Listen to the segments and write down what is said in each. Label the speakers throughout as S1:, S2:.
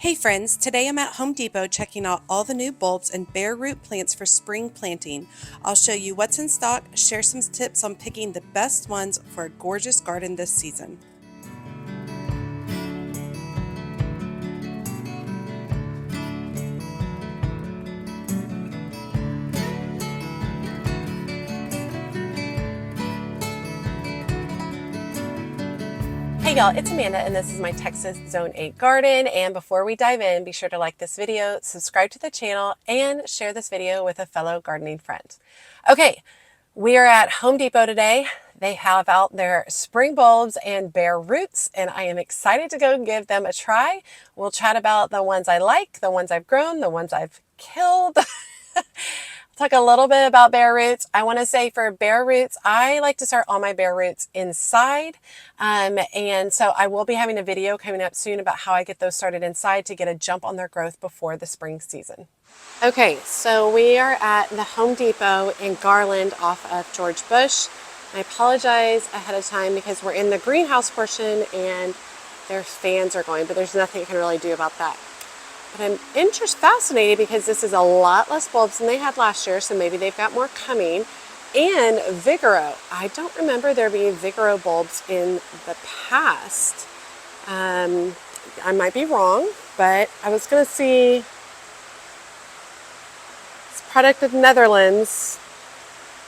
S1: Hey friends, today I'm at Home Depot checking out all the new bulbs and bare root plants for spring planting. I'll show you what's in stock, share some tips on picking the best ones for a gorgeous garden this season. Hey y'all, it's Amanda and this is my Texas Zone 8 garden. And before we dive in, be sure to like this video, subscribe to the channel, and share this video with a fellow gardening friend. Okay, we are at Home Depot today. They have out their spring bulbs and bare roots, and I am excited to go give them a try. We'll chat about the ones I like, the ones I've grown, the ones I've killed. Talk a little bit about bare roots. I want to say for bare roots, I like to start all my bare roots inside. And so I will be having a video coming up soon about how I get those started inside to get a jump on their growth before the spring season. Okay, so we are at the Home Depot in Garland off of George Bush. I apologize ahead of time because we're in the greenhouse portion and their fans are going, but there's nothing I can really do about that. But I'm fascinated because this is a lot less bulbs than they had last year, so maybe they've got more coming. And Vigoro. I don't remember there being Vigoro bulbs in the past. I might be wrong, but I was going to see this product of Netherlands.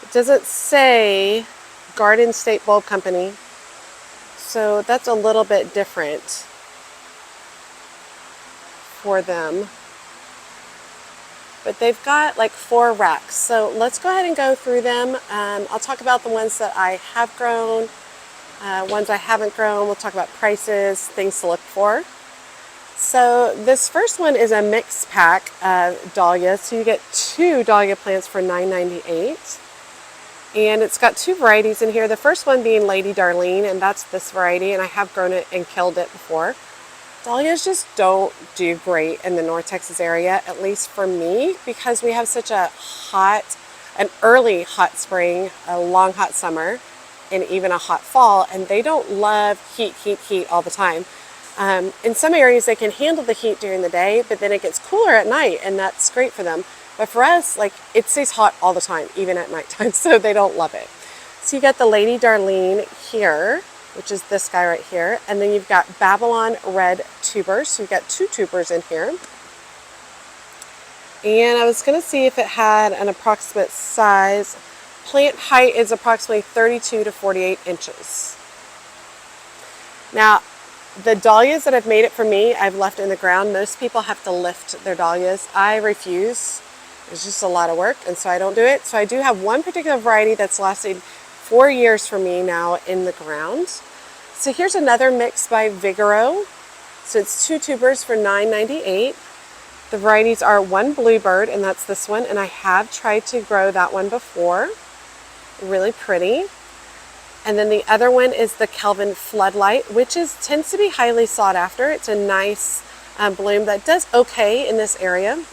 S1: It doesn't say Garden State Bulb Company, so that's a little bit different for them, but they've got like 4 racks, so let's go ahead and go through them. I'll talk about the ones that I have grown, ones I haven't grown. We'll talk about prices, things to look for. So this first one is a mixed pack of dahlias, so you get 2 dahlia plants for $9.98, and it's got 2 varieties in here. The first one being Lady Darlene, and that's this variety, and I have grown it and killed it before. Dahlias just don't do great in the North Texas area, at least for me, because we have such an early hot spring, a long hot summer, and even a hot fall, and they don't love heat all the time. In some areas they can handle the heat during the day, but then it gets cooler at night, and that's great for them. But for us, like, it stays hot all the time, even at nighttime, so they don't love it. So you got the Lady Darlene here, which is this guy right here. And then you've got Babylon red tubers. So you've got 2 tubers in here. And I was going to see if it had an approximate size. Plant height is approximately 32 to 48 inches. Now, the dahlias that have made it for me, I've left in the ground. Most people have to lift their dahlias. I refuse. It's just a lot of work, and so I don't do it. So I do have one particular variety that's lasted 4 years for me now in the ground. So here's another mix by Vigoro. So it's 2 tubers for $9.98. The varieties are one Bluebird, and that's this one, and I have tried to grow that one before. Really pretty. And then the other one is the Kelvin Floodlight, which tends to be highly sought after. It's a nice bloom that does okay in this area.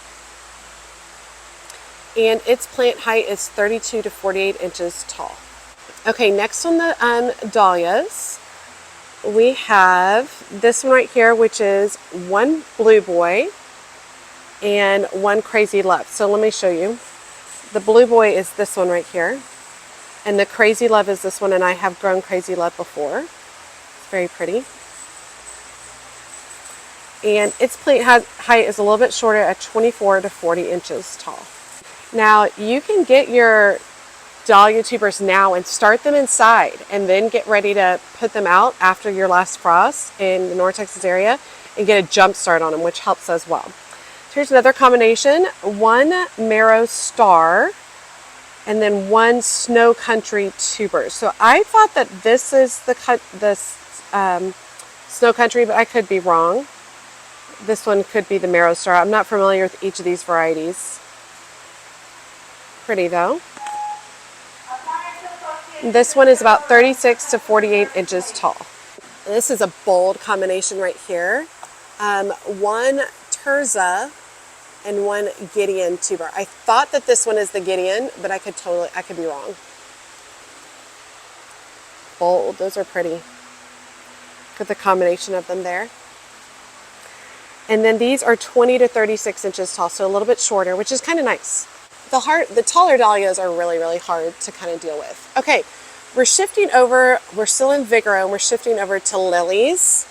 S1: And its plant height is 32 to 48 inches tall. Okay, next on the dahlias, we have this one right here, which is one Blue Boy and one Crazy Love. So let me show you. The Blue Boy is this one right here, and the Crazy Love is this one, and I have grown Crazy Love before. It's very pretty. And its plant height is a little bit shorter at 24 to 40 inches tall. Now, you can get your dahlia tubers now and start them inside and then get ready to put them out after your last frost in the North Texas area and get a jump start on them, which helps as well. So here's another combination: one Marrow Star and then one Snow Country tuber. So I thought that this is the Snow Country, but I could be wrong. This one could be the Marrow Star. I'm not familiar with each of these varieties. Pretty though. This one is about 36 to 48 inches tall. This is a bold combination right here. One Terza and one Gideon tuber. I thought that this one is the Gideon, but I could be wrong. Bold, those are pretty. Look at the combination of them there. And then these are 20 to 36 inches tall, so a little bit shorter, which is kind of nice. The taller dahlias are really, really hard to kind of deal with. Okay, we're shifting over, we're still in Vigoro, and we're shifting over to lilies.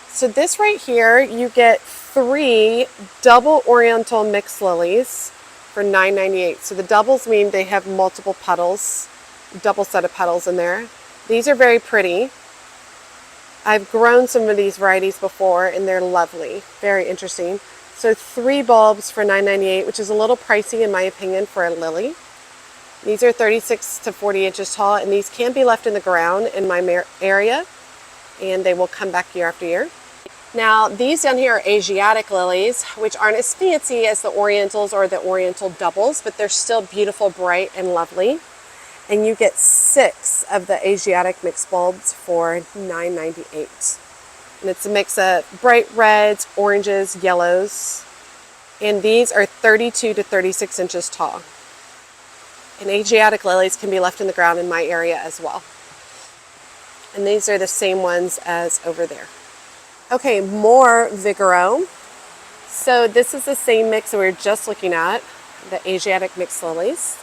S1: So this right here, you get 3 double oriental mixed lilies for $9.98. So the doubles mean they have multiple petals, double set of petals in there. These are very pretty. I've grown some of these varieties before and they're lovely, very interesting. So 3 bulbs for $9.98, which is a little pricey in my opinion for a lily. These are 36 to 40 inches tall, and these can be left in the ground in my area, and they will come back year after year. Now, these down here are Asiatic lilies, which aren't as fancy as the Orientals or the Oriental doubles, but they're still beautiful, bright, and lovely. And you get 6 of the Asiatic mixed bulbs for $9.98. And it's a mix of bright reds, oranges, yellows. And these are 32 to 36 inches tall. And Asiatic lilies can be left in the ground in my area as well. And these are the same ones as over there. Okay, more Vigoro. So this is the same mix that we were just looking at, the Asiatic mixed lilies.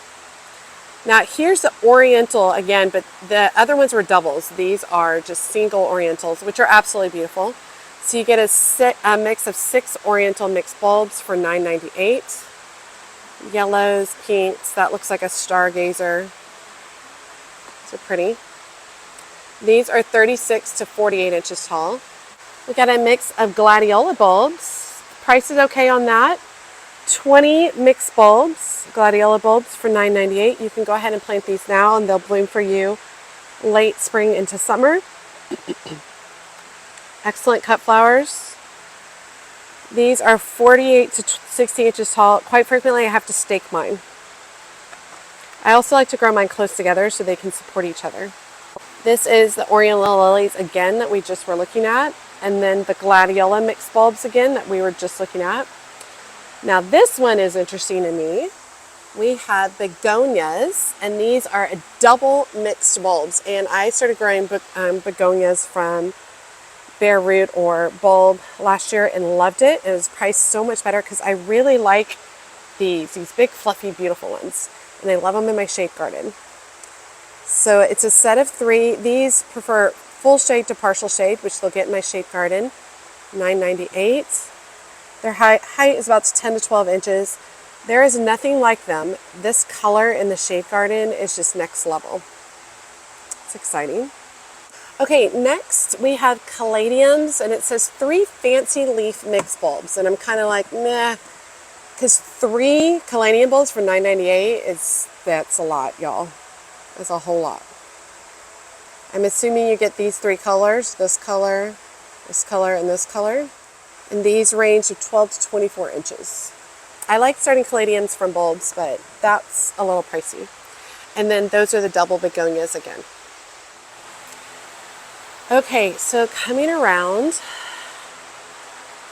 S1: Now here's the Oriental again, but the other ones were doubles. These are just single Orientals, which are absolutely beautiful. So you get a mix of 6 Oriental mixed bulbs for $9.98. Yellows, pinks, that looks like a stargazer. So pretty. These are 36 to 48 inches tall. We got a mix of gladiola bulbs. Price is okay on that. 20 mixed bulbs, gladiola bulbs for $9.98. You can go ahead and plant these now and they'll bloom for you late spring into summer. Excellent cut flowers. These are 48 to 60 inches tall. Quite frequently I have to stake mine. I also like to grow mine close together so they can support each other. This is the Oriental lilies again that we just were looking at. And then the gladiola mixed bulbs again that we were just looking at. Now this one is interesting to me. We have begonias, and these are a double mixed bulbs. And I started growing begonias from bare root or bulb last year and loved it. It was priced so much better because I really like these big fluffy beautiful ones. And I love them in my shade garden. So it's a set of 3. These prefer full shade to partial shade, which they'll get in my shade garden, $9.98. Their height is about 10 to 12 inches. There is nothing like them. This color in the shade garden is just next level. It's exciting. Okay, next we have caladiums, and it says 3 fancy leaf mixed bulbs. And I'm kind of like, meh, because 3 caladium bulbs for $9.98 that's a lot, y'all. That's a whole lot. I'm assuming you get these 3 colors, this color, and this color. And these range from 12 to 24 inches. I like starting caladiums from bulbs, but that's a little pricey. And then those are the double begonias again. Okay, so coming around,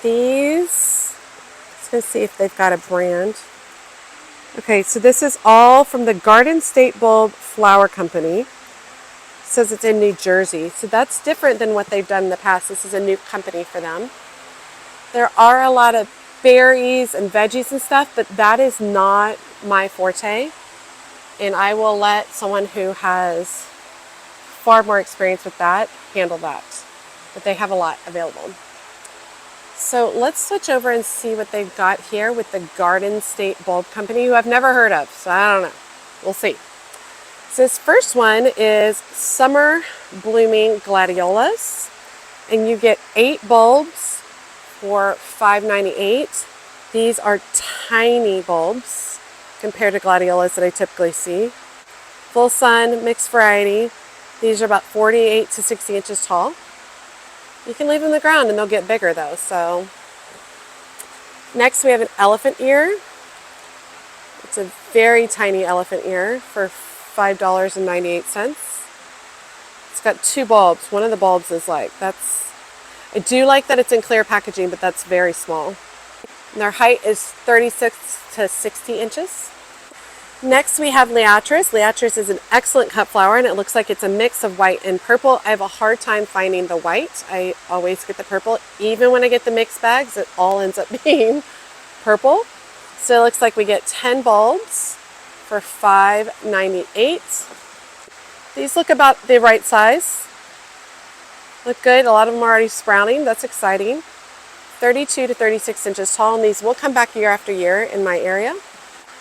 S1: these, let's go see if they've got a brand. Okay, so this is all from the Garden State Bulb Flower Company. It says it's in New Jersey, so that's different than what they've done in the past. This is a new company for them. There are a lot of berries and veggies and stuff, but that is not my forte. And I will let someone who has far more experience with that handle that. But they have a lot available. So let's switch over and see what they've got here with the Garden State Bulb Company, who I've never heard of, so I don't know. We'll see. So this first one is Summer Blooming Gladiolas, and you get 8 bulbs for $5.98. These are tiny bulbs compared to gladiolas that I typically see. Full sun, mixed variety. These are about 48 to 60 inches tall. You can leave them in the ground and they'll get bigger though. So next we have an elephant ear. It's a very tiny elephant ear for $5.98. It's got 2 bulbs. One of the bulbs is like, I do like that it's in clear packaging, but that's very small. And their height is 36 to 60 inches. Next we have Liatris. Liatris is an excellent cut flower, and it looks like it's a mix of white and purple. I have a hard time finding the white. I always get the purple. Even when I get the mixed bags, it all ends up being purple. So it looks like we get 10 bulbs for $5.98. These look about the right size. Look good. A lot of them are already sprouting. That's exciting. 32 to 36 inches tall, and these will come back year after year in my area.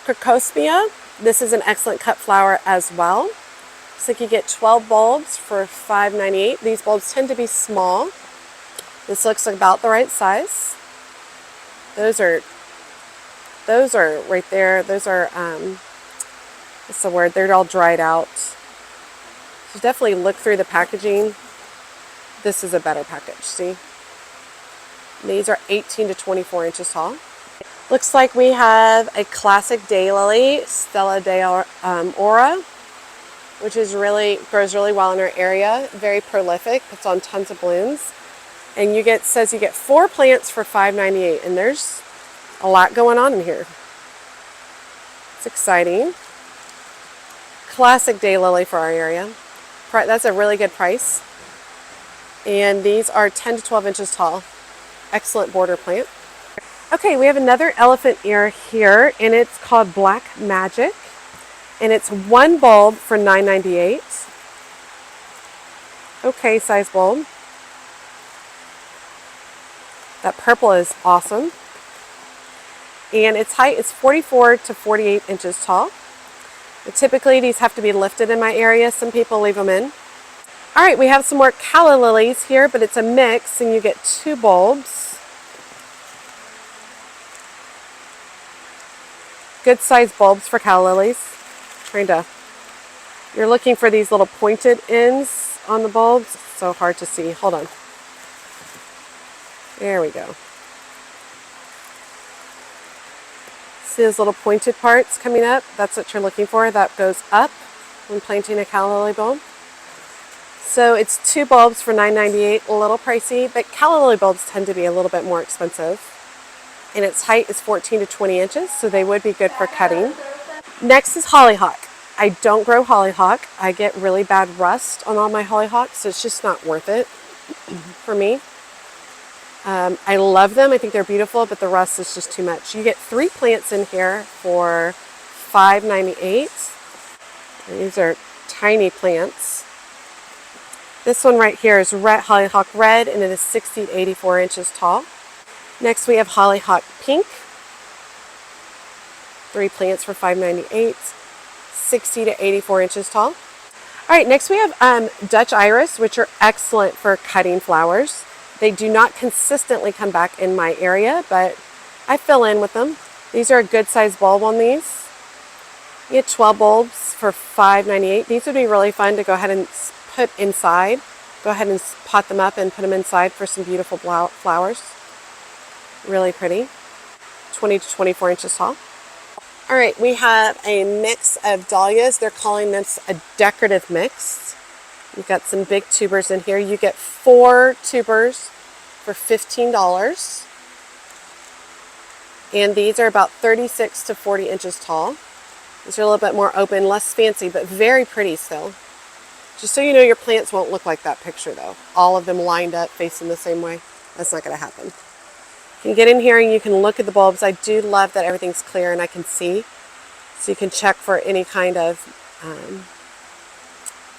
S1: Crocosmia. This is an excellent cut flower as well. Looks like you get 12 bulbs for $5.98. These bulbs tend to be small. This looks about the right size. Those are right there. Those are, what's the word? They're all dried out. So definitely look through the packaging. This is a better package, see? These are 18 to 24 inches tall. Looks like we have a classic daylily, Stella de Ora, which is grows really well in our area. Very prolific. Puts on tons of blooms. And says you get 4 plants for $5.98, and there's a lot going on in here. It's exciting. Classic daylily for our area. That's a really good price. And these are 10 to 12 inches tall. Excellent border plant. Okay, we have another elephant ear here, and it's called Black Magic. And it's 1 bulb for $9.98. Okay, size bulb. That purple is awesome. And its height is 44 to 48 inches tall. But typically these have to be lifted in my area. Some people leave them in. All right, we have some more calla lilies here, but it's a mix, and you get 2 bulbs. Good size bulbs for calla lilies. You're looking for these little pointed ends on the bulbs. It's so hard to see. Hold on. There we go. See those little pointed parts coming up? That's what you're looking for. That goes up when planting a calla lily bulb. So it's 2 bulbs for $9.98, a little pricey, but calla lily bulbs tend to be a little bit more expensive. And its height is 14 to 20 inches, so they would be good for cutting. Next is hollyhock. I don't grow hollyhock. I get really bad rust on all my hollyhocks, so it's just not worth it for me. I love them. I think they're beautiful, but the rust is just too much. You get 3 plants in here for $5.98. These are tiny plants. This one right here is hollyhock red, and it is 60 to 84 inches tall. Next we have hollyhock pink. 3 plants for $5.98, 60 to 84 inches tall. All right, next we have Dutch iris, which are excellent for cutting flowers. They do not consistently come back in my area, but I fill in with them. These are a good size bulb on these. You get 12 bulbs for $5.98. These would be really fun to go ahead and put inside. Go ahead and pot them up and put them inside for some beautiful flowers. Really pretty. 20 to 24 inches tall. All right, we have a mix of dahlias. They're calling this a decorative mix. You've got some big tubers in here. You get 4 tubers for $15. And these are about 36 to 40 inches tall. These are a little bit more open, less fancy, but very pretty still. Just so you know, your plants won't look like that picture though. All of them lined up facing the same way. That's not going to happen. You can get in here and you can look at the bulbs. I do love that everything's clear and I can see. So you can check for any kind of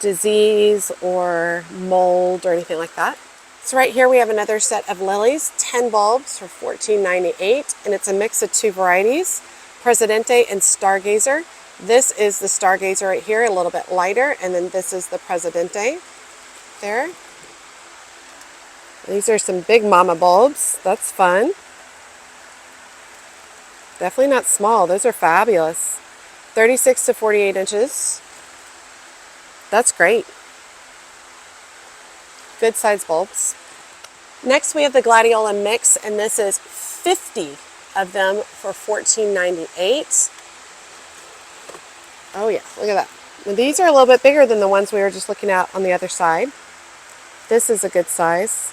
S1: disease or mold or anything like that. So right here we have another set of lilies, 10 bulbs for $14.98, and it's a mix of 2 varieties, Presidente and Stargazer. This is the Stargazer right here, a little bit lighter, and then this is the Presidente there. These are some big mama bulbs. That's fun. Definitely not small. Those are fabulous. 36 to 48 inches. That's great. Good size bulbs. Next we have the Gladiola mix, and this is 50 of them for $14.98. Oh yeah, look at that. Now, these are a little bit bigger than the ones we were just looking at on the other side. This is a good size.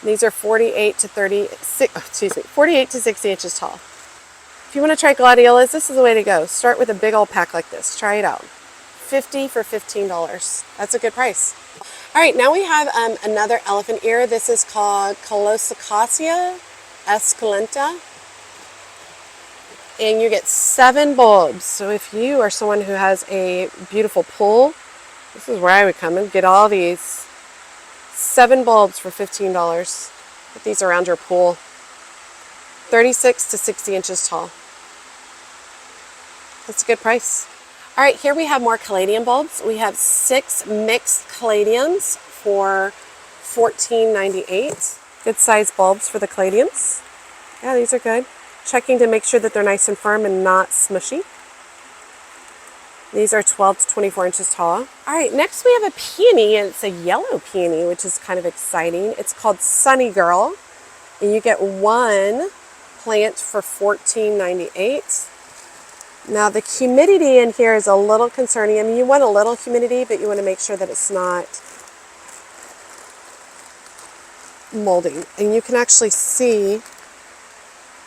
S1: These are 48 to 60 inches tall. If you want to try gladiolas, this is the way to go. Start with a big old pack like this. Try it out. 50 for $15. That's a good price. All right, now we have another elephant ear. This is called Colossicacia esculenta. And you get 7 bulbs. So if you are someone who has a beautiful pool, this is where I would come and get all these. 7 bulbs for $15. Put these around your pool. 36 to 60 inches tall. That's a good price. All right, here we have more caladium bulbs. We have 6 mixed caladiums for $14.98. Good size bulbs for the caladiums. Yeah, these are good. Checking to make sure that they're nice and firm and not smushy. These are 12 to 24 inches tall. All right, next we have a peony, and it's a yellow peony, which is kind of exciting. It's called Sunny Girl, and you get 1 plant for $14.98. Now the humidity in here is a little concerning. I mean, you want a little humidity, but you want to make sure that it's not molding. And you can actually see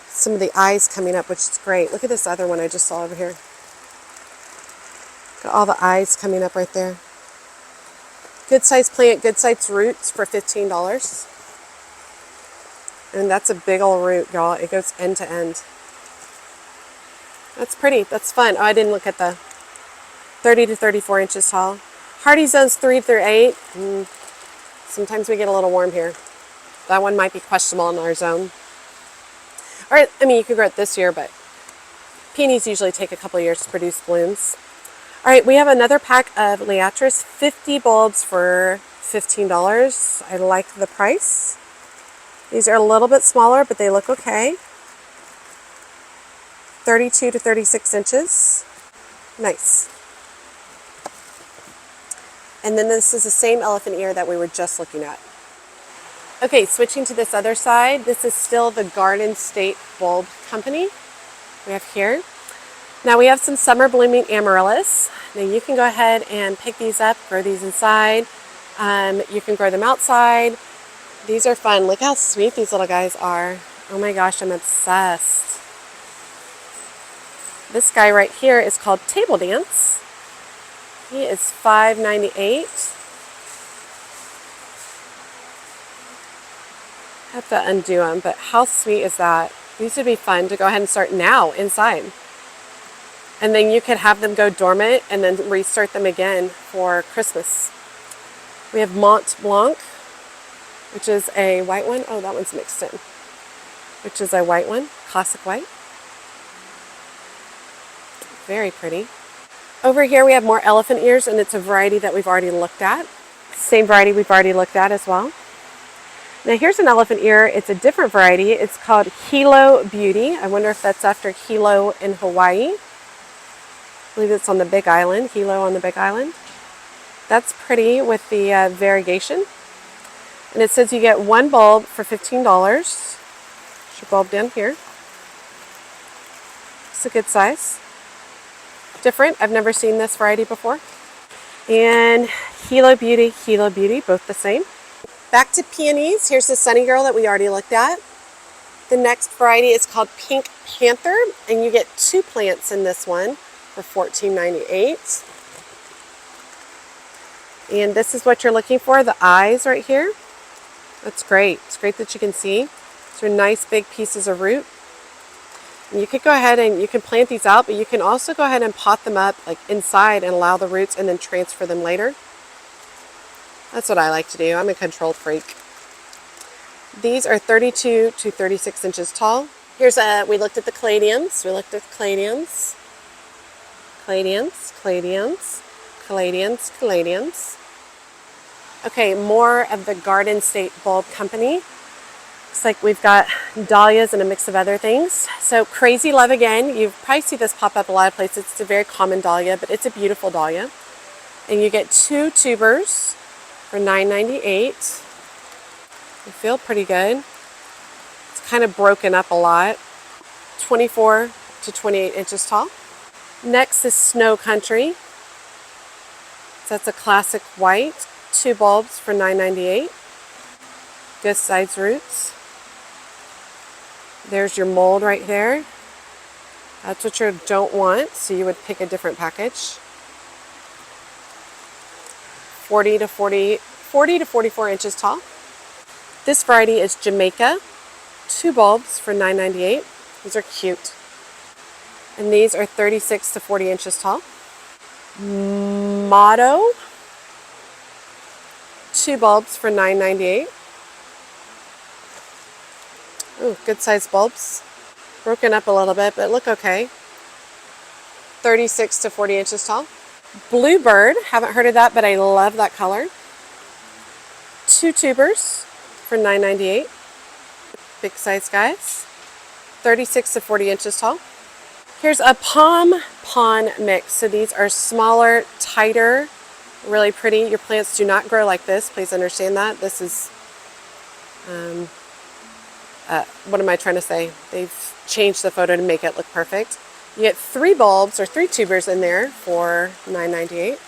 S1: some of the eyes coming up, which is great. Look at this other one I just saw over here. Got all the eyes coming up right there. Good size plant, good size roots for $15. And that's a big old root, y'all. It goes end to end. That's pretty. That's fun. Oh, I didn't look at the 30 to 34 inches tall. Hardy zones 3 through 8. Sometimes we get a little warm here. That one might be questionable in our zone. Or, I mean, you could grow it this year, but peonies usually take a couple years to produce blooms. All right, we have another pack of Liatris, 50 bulbs for $15. I like the price. These are a little bit smaller, but they look okay. 32 to 36 inches. Nice. And then this is the same elephant ear that we were just looking at. Okay, switching to this other side, this is still the Garden State Bulb Company we have here. Now we have some summer blooming amaryllis. Now you can go ahead and pick these up, grow these inside. You can grow them outside. These are fun. Look how sweet these little guys are. Oh my gosh, I'm obsessed. This guy right here is called Table Dance. He is $5.98. I have to undo them, but how sweet is that? These would be fun to go ahead and start now inside. And then you could have them go dormant and then restart them again for Christmas. We have Mont Blanc, which is a white one. Oh, that one's mixed in. Which is a white one, classic white. Very pretty. Over here we have more elephant ears, and it's a variety that we've already looked at. Same variety we've already looked at as well. Now here's an elephant ear. It's a different variety. It's called Hilo Beauty. I wonder if that's after Hilo in Hawaii. I believe it's on the Big Island. Hilo on the Big Island. That's pretty with the variegation. And it says you get 1 bulb for $15. There's your bulb down here. It's a good size. Different. I've never seen this variety before. And Hilo Beauty, both the same. Back to peonies. Here's the Sunny Girl that we already looked at. The next variety is called Pink Panther, and you get 2 plants in this one for $14.98. And this is what you're looking for, the eyes right here. That's great. It's great that you can see. These are nice big pieces of root. And you could go ahead and you can plant these out, but you can also go ahead and pot them up like inside and allow the roots and then transfer them later. That's what I like to do. I'm a control freak. These are 32 to 36 inches tall. Here's we looked at the caladiums. Caladiums. Okay, more of the Garden State Bulb Company. Looks like we've got dahlias and a mix of other things. So Crazy Love again. You probably see this pop up a lot of places. It's a very common dahlia, but it's a beautiful dahlia. And you get 2 tubers for $9.98. They feel pretty good. It's kind of broken up a lot. 24 to 28 inches tall. Next is Snow Country. So that's a classic white. 2 bulbs for $9.98. Good size roots. There's your mold right there. That's what you don't want, so you would pick a different package. 40 to 44 inches tall. This variety is Jamaica. 2 bulbs for $9.98. These are cute. And these are 36 to 40 inches tall. Motto. 2 bulbs for $9.98. Ooh, good sized bulbs. Broken up a little bit, but look okay. 36 to 40 inches tall. Bluebird, haven't heard of that, but I love that color. 2 tubers for $9.98. Big size guys. 36 to 40 inches tall. Here's a pom pon mix. So these are smaller, tighter, really pretty. Your plants do not grow like this. Please understand that. This is, what am I trying to say? They've changed the photo to make it look perfect. You get 3 bulbs or 3 tubers in there for $9.98.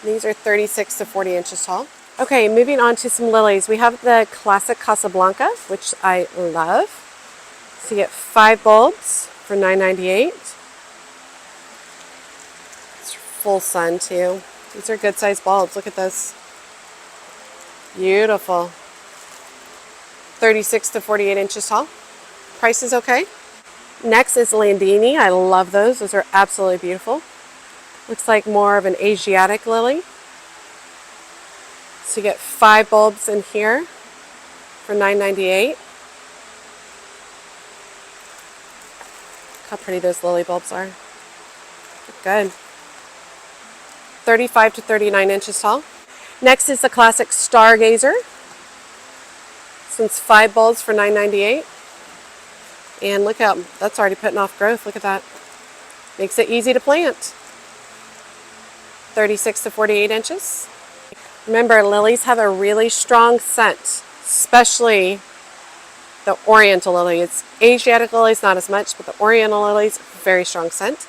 S1: These are 36 to 40 inches tall. Okay, moving on to some lilies. We have the classic Casablanca, which I love. So you get 5 bulbs for $9.98. It's full sun too. These are good sized bulbs. Look at those. Beautiful. 36 to 48 inches tall. Price is okay. Next is Landini. I love those. Those are absolutely beautiful. Looks like more of an Asiatic lily. So you get 5 bulbs in here for $9.98. Look how pretty those lily bulbs are. Look good. 35 to 39 inches tall. Next is the classic Stargazer. This one's 5 bulbs for $9.98. And look out, that's already putting off growth. Look at that. Makes it easy to plant. 36 to 48 inches. Remember, lilies have a really strong scent, especially the Oriental lily. It's Asiatic lilies, not as much, but the Oriental lilies, very strong scent.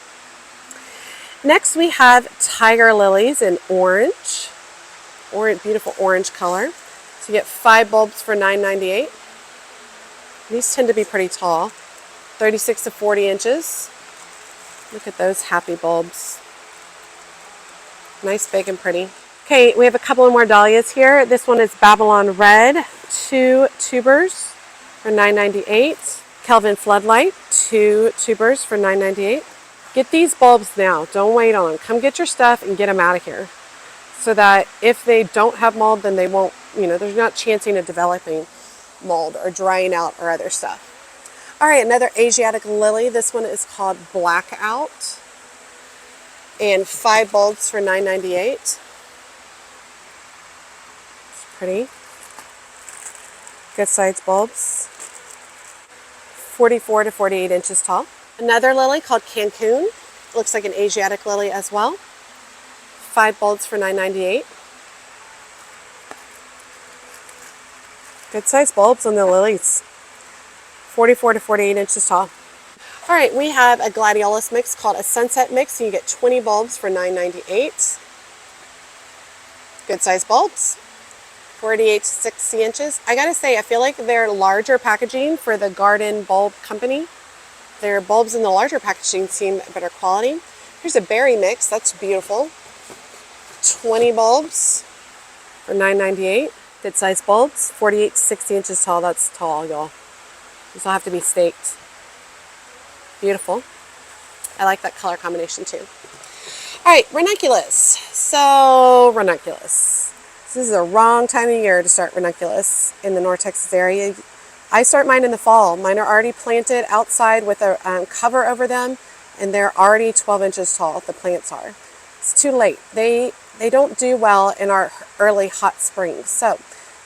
S1: Next, we have tiger lilies in orange. Beautiful orange color. So you get 5 bulbs for $9.98. These tend to be pretty tall, 36 to 40 inches. Look at those happy bulbs. Nice, big, and pretty. Okay, we have a couple of more dahlias here. This one is Babylon Red, 2 tubers for $9.98. Kelvin Floodlight, 2 tubers for $9.98. Get these bulbs now. Don't wait on them. Come get your stuff and get them out of here. So that if they don't have mold, then they won't, they're not chancing of developing mold or drying out or other stuff. All right, another Asiatic lily. This one is called Blackout. And 5 bulbs for $9.98. It's pretty. Good sized bulbs. 44 to 48 inches tall. Another lily called Cancun. Looks like an Asiatic lily as well. 5 bulbs for $9.98. Good sized bulbs on the lilies. 44 to 48 inches tall. All right, we have a gladiolus mix called a sunset mix. So you get 20 bulbs for $9.98. Good sized bulbs. 48 to 60 inches. I gotta say, I feel like they're larger packaging for the garden bulb company. Their bulbs in the larger packaging seem better quality. Here's a berry mix. That's beautiful. 20 bulbs for $9.98. Good size bulbs, 48 to 60 inches tall. That's tall, y'all. These will have to be staked. Beautiful. I like that color combination too. All right, ranunculus. So, ranunculus. This is the wrong time of year to start ranunculus in the North Texas area. I start mine in the fall. Mine are already planted outside with a cover over them, and they're already 12 inches tall, the plants are. It's too late. They don't do well in our early hot springs. So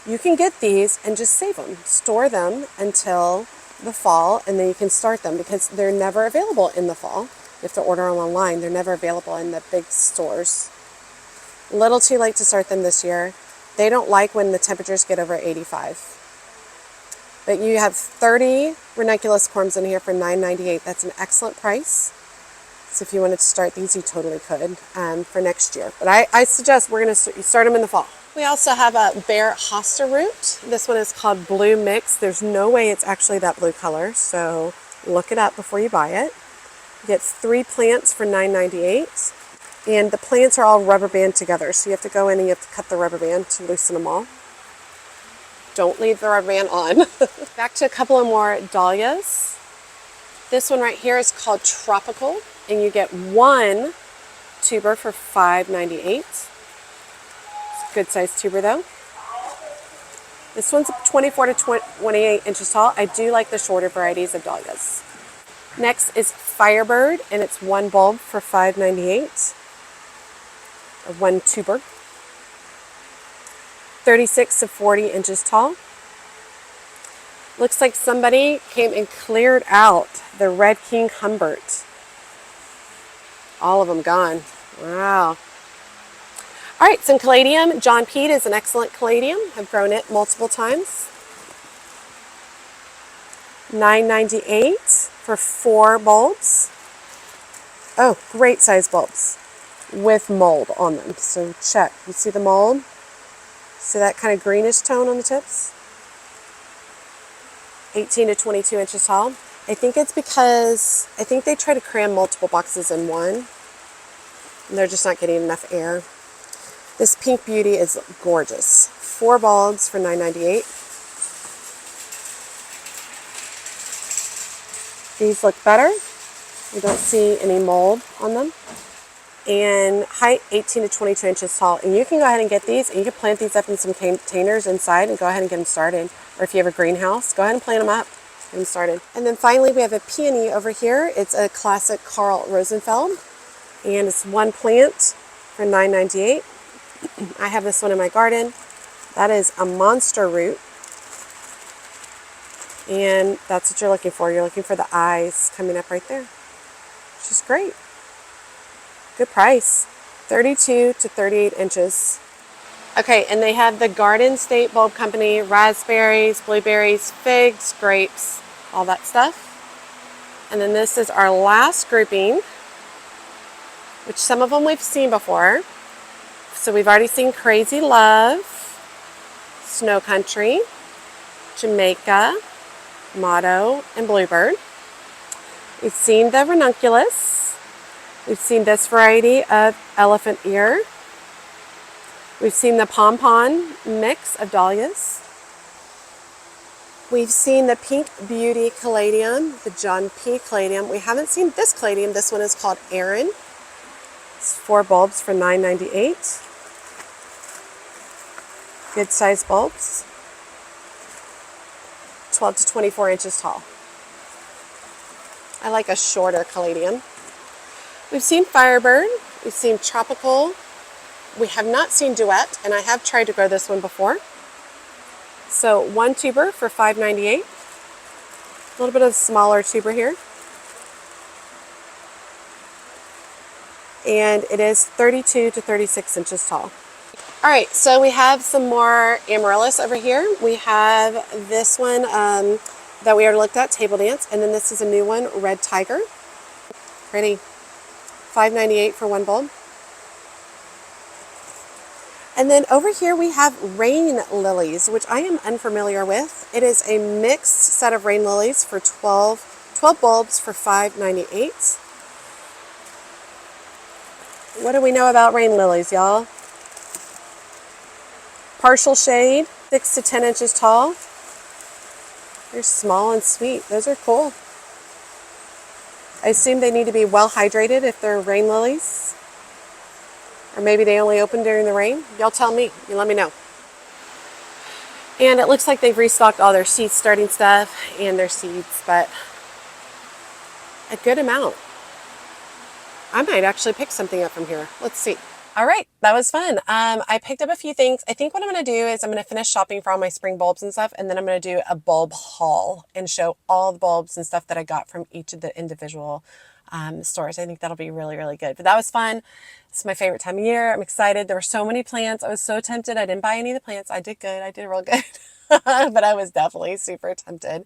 S1: you can get these and just save them. Store them until the fall, and then you can start them because they're never available in the fall. You have to order them online. They're never available in the big stores. A little too late to start them this year. They don't like when the temperatures get over 85. But you have 30 ranunculus corms in here for $9.98. That's an excellent price. So if you wanted to start these, you totally could for next year. But I suggest we're going to start them in the fall. We also have a bare hosta root. This one is called Blue Mix. There's no way it's actually that blue color, so look it up before you buy it. You get 3 plants for $9.98. And the plants are all rubber band together, so you have to go in and you have to cut the rubber band to loosen them all. Don't leave the rubber band on. Back to a couple of more dahlias. This one right here is called Tropical, and you get 1 tuber for $5.98. It's a good sized tuber though. This one's 24 to 28 inches tall. I do like the shorter varieties of dahlias. Next is Firebird, and it's 1 bulb for $5.98. Or 1 tuber. 36 to 40 inches tall. Looks like somebody came and cleared out the Red King Humbert. All of them gone. Wow. All right, some caladium. John Pete is an excellent caladium. I've grown it multiple times. $9.98 for 4 bulbs. Oh, great size bulbs with mold on them. So check. You see the mold? See that kind of greenish tone on the tips? 18 to 22 inches tall. I think it's because I think they try to cram multiple boxes in one, and they're just not getting enough air. This Pink Beauty is gorgeous. 4 bulbs for $9.98. These look better. You don't see any mold on them. And height 18 to 22 inches tall. And you can go ahead and get these, and you can plant these up in some containers inside and go ahead and get them started. Or if you have a greenhouse, go ahead and plant them up, get them started. And then finally we have a peony over here. It's a classic Carl Rosenfeld, and it's 1 plant for $9.98. I have this one in my garden. That is a monster root, and that's what you're looking for. You're looking for the eyes coming up right there, which is great. Good price. 32 to 38 inches. Okay, and they have the Garden State Bulb Company, raspberries, blueberries, figs, grapes, all that stuff. And then this is our last grouping, which some of them we've seen before. So we've already seen Crazy Love, Snow Country, Jamaica, Motto, and Bluebird. We've seen the Ranunculus. We've seen this variety of elephant ear. We've seen the Pompon mix of dahlias. We've seen the Pink Beauty caladium, the John P. caladium. We haven't seen this caladium. This one is called Aaron. It's 4 bulbs for $9.98. Good size bulbs. 12 to 24 inches tall. I like a shorter caladium. We've seen Firebird, we've seen Tropical, we have not seen Duet, and I have tried to grow this one before. So 1 tuber for $5.98. A little bit of smaller tuber here. And it is 32 to 36 inches tall. All right, so we have some more amaryllis over here. We have this one that we already looked at, Table Dance, and then this is a new one, Red Tiger. Pretty. $5.98 for 1 bulb. And then over here we have rain lilies, which I am unfamiliar with. It is a mixed set of rain lilies for 12 bulbs for $5.98. What do we know about rain lilies, y'all? Partial shade, 6 to 10 inches tall. They're small and sweet. Those are cool. I assume they need to be well hydrated if they're rain lilies. Or maybe they only open during the rain. Y'all tell me. You let me know. And it looks like they've restocked all their seed starting stuff and their seeds, but a good amount. I might actually pick something up from here. Let's see. All right, that was fun. I picked up a few things. I think what I'm going to do is I'm going to finish shopping for all my spring bulbs and stuff, and then I'm going to do a bulb haul and show all the bulbs and stuff that I got from each of the individual stores. I think that'll be really, really good. But that was fun. It's my favorite time of year. I'm excited. There were so many plants. I was so tempted. I didn't buy any of the plants. I did good. I did real good. but I was definitely super tempted.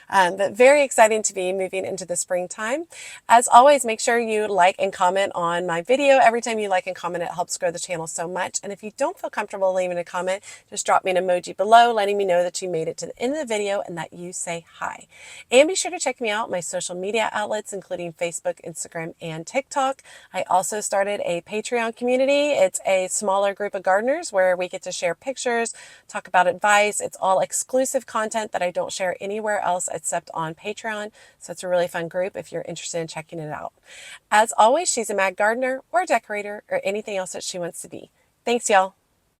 S1: But very exciting to be moving into the springtime. As always, make sure you like and comment on my video. Every time you like and comment, it helps grow the channel so much. And if you don't feel comfortable leaving a comment, just drop me an emoji below, letting me know that you made it to the end of the video and that you say hi. And be sure to check me out on my social media outlets, including Facebook, Instagram, and TikTok. I also started a Patreon community. It's a smaller group of gardeners where we get to share pictures, talk about advice. It's all exclusive content that I don't share anywhere else except on Patreon. So it's a really fun group if you're interested in checking it out. As always, she's a mad gardener or a decorator or anything else that she wants to be. Thanks, y'all.